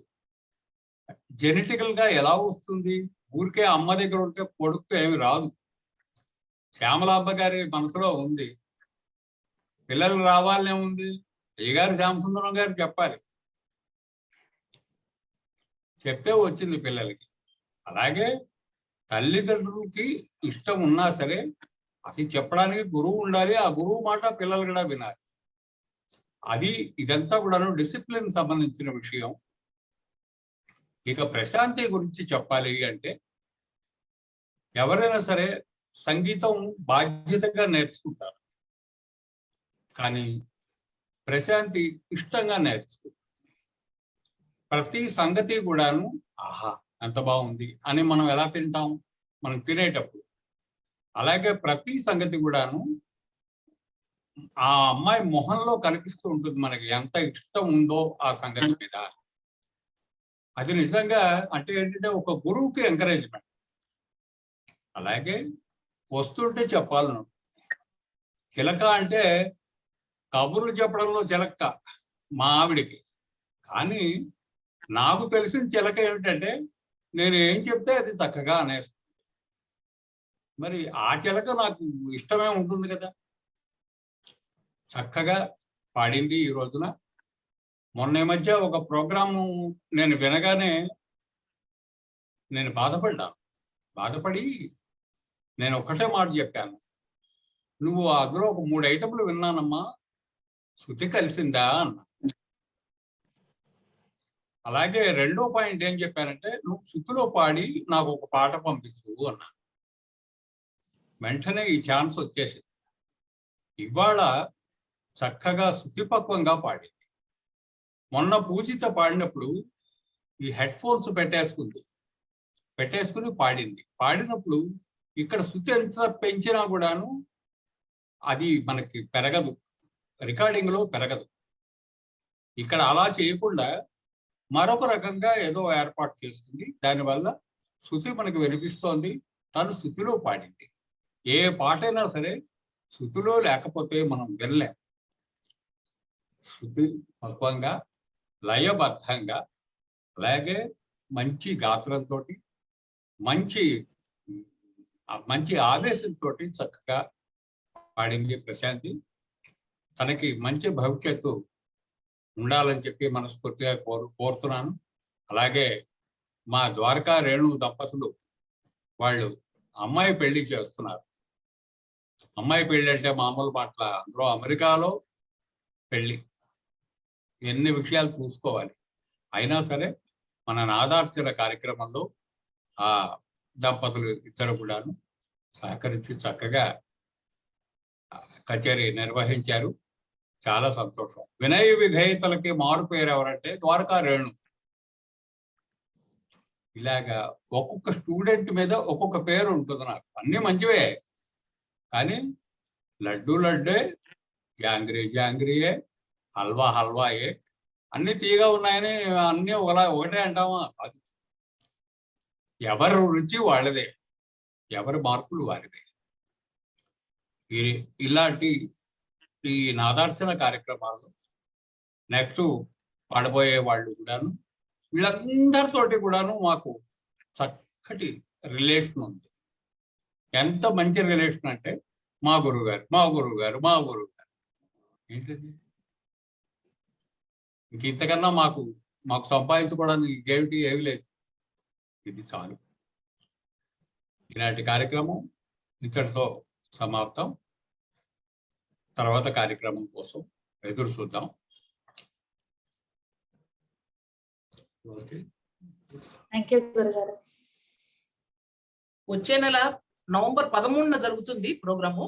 జెనెటికల్ గా ఎలా వస్తుంది? ఊరికే అమ్మ దగ్గర ఉంటే కొడుకు ఏమి రాదు. శ్యామలాంబ గారి మనసులో ఉంది. పిల్లలు రావాలనే ఉంది. అయ్యగారు శ్యామసుందరం గారు చెప్పాలి, చెప్తే వచ్చింది పిల్లలకి. అలాగే తల్లిదండ్రులకి ఇష్టం ఉన్నా సరే అది చెప్పడానికి గురువు ఉండాలి. ఆ గురువు మాట పిల్లలు కూడా వినాలి. అది ఇదంతా కూడాను డిసిప్లిన్ సంబంధించిన విషయం. ఇక ప్రశాంతి గురించి చెప్పాలి అంటే ఎవరైనా సరే సంగీతం బాధ్యతగా నేర్చుకుంటారు, కానీ ప్రశాంతి ఇష్టంగా నేర్చుకుంటారు. ప్రతి సంగతి కూడాను ఆహా ఎంత బాగుంది అని మనం ఎలా తింటాం మనం తినేటప్పుడు, అలాగే ప్రతి సంగతి కూడాను ఆ అమ్మాయి మొహంలో కనిపిస్తూ ఉంటుంది మనకి ఎంత ఇష్టం ఉందో ఆ సంగతి మీద. అది నిజంగా అంటే ఏంటంటే ఒక గురువుకి ఎంకరేజ్మెంట్. అలాగే వస్తుంటే చెప్పాలను. చిలక అంటే కబుర్లు చెప్పడంలో చిలక మా ఆవిడికి, కానీ నాకు తెలిసిన చిలక ఏమిటంటే నేను ఏం చెప్తే అది చక్కగా అనేస్తుంది. మరి ఆ చిలక నాకు ఇష్టమే ఉంటుంది కదా. చక్కగా పాడింది ఈ రోజున. మొన్న ఈ మధ్య ఒక ప్రోగ్రాము నేను వినగానే నేను బాధపడి నేను ఒక్కటే మాట చెప్పాను, నువ్వు అందులో ఒక 3 ఐటెంలు విన్నానమ్మా, శృతి కలిసిందా అన్న. అలాగే రెండో పాయింట్ ఏం చెప్పానంటే నువ్వు శృతిలో పాడి నాకు ఒక పాట పంపించు అన్నా. వెంటనే ఈ ఛాన్స్ వచ్చేసింది. ఇవాళ చక్కగా శృతిపక్వంగా పాడింది. మొన్న పూజిత పాడినప్పుడు ఈ హెడ్ ఫోన్స్ పెట్టేసుకుని పాడింది. పాడినప్పుడు ఇక్కడ శృతి ఎంత పెంచినా కూడాను అది మనకి పెరగదు, రికార్డింగ్ లో పెరగదు. ఇక్కడ అలా చేయకుండా మరొక రకంగా ఏదో ఏర్పాటు చేసుకుంది. దానివల్ల శృతి మనకి వినిపిస్తోంది. తను శృతిలో పాడింది. ఏ పాటైనా సరే శృతిలో లేకపోతే మనం వినలేం. శృతి పక్వంగా లయబద్ధంగా అలాగే మంచి గాత్రంతో మంచి ఆవేశంతో చక్కగా పాడింది ప్రశాంతి. తనకి మంచి భవిష్యత్తు ఉండాలని చెప్పి మనస్ఫూర్తిగా కోరుతున్నాను. అలాగే మా ద్వారకా రేణు దంపతులు వాళ్ళు అమ్మాయి పెళ్లి చేస్తున్నారు. అమ్మాయి పెళ్లి అంటే మామూలు మాటల, అందులో అమెరికాలో పెళ్లి, ఎన్ని విషయాలు చూసుకోవాలి. అయినా సరే మన నాదార్చన కార్యక్రమంలో ఆ దంపతులు ఇద్దరు కూడాను సహకరించి చక్కగా కచేరీ నిర్వహించారు. చాలా సంతోషం. వినయ విధేయతలకి మారు పేరు ఎవరంటే ద్వారకా రేణు. ఇలాగా ఒక్కొక్క స్టూడెంట్ మీద ఒక్కొక్క పేరు ఉంటుంది నాకు. అన్ని మంచివే, కానీ లడ్డు లడ్డే, జాంగ్రీయే, హల్వా హల్వాయే, అన్ని తీగా ఉన్నాయని అన్ని ఒకటే అంటామా? అది ఎవరి రుచి వాళ్ళదే, ఎవరి మార్పులు వారిదే. ఇలాంటి ఈ నాదార్చన కార్యక్రమాలు నెక్స్ట్ పాడబోయే వాళ్ళు కూడాను వీళ్ళందరితోటి కూడాను మాకు చక్కటి రిలేషన్ ఉంది. ఎంత మంచి రిలేషన్ అంటే మా గురువు గారు ఏంటది ఇంక ఇంతకన్నా మాకు సంపాదించుకోవడానికి ఇంకేమిటి ఏమి లేదు. ఇది చాలు. ఈనాటి కార్యక్రమం ఇంతటితో సమాప్తం. తర్వాత కార్యక్రమం కోసం ఎదురు చూద్దాం. థ్యాంక్ యూ గురుగారు. వచ్చే నెల నవంబర్ 13న జరుగుతుంది ప్రోగ్రాము.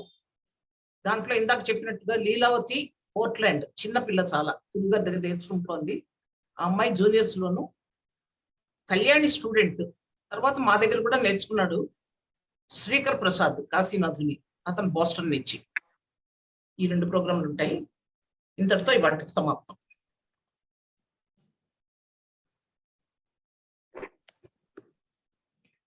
దాంట్లో ఇందాక చెప్పినట్టుగా లీలావతి పోర్ట్లాండ్ చిన్నపిల్ల, చాలా గురుగారి దగ్గర నేర్చుకుంటోంది. ఆ అమ్మాయి జూనియర్స్ లోను. కళ్యాణి స్టూడెంట్, తర్వాత మా దగ్గర కూడా నేర్చుకున్నాడు. శ్రీకర్ ప్రసాద్ కాశీనాథుని, అతను బోస్టన్ నుంచి. ఈ 2 ప్రోగ్రాంలు ఉంటాయి. ఇంతటితో ఇవాళకి సమాప్తం.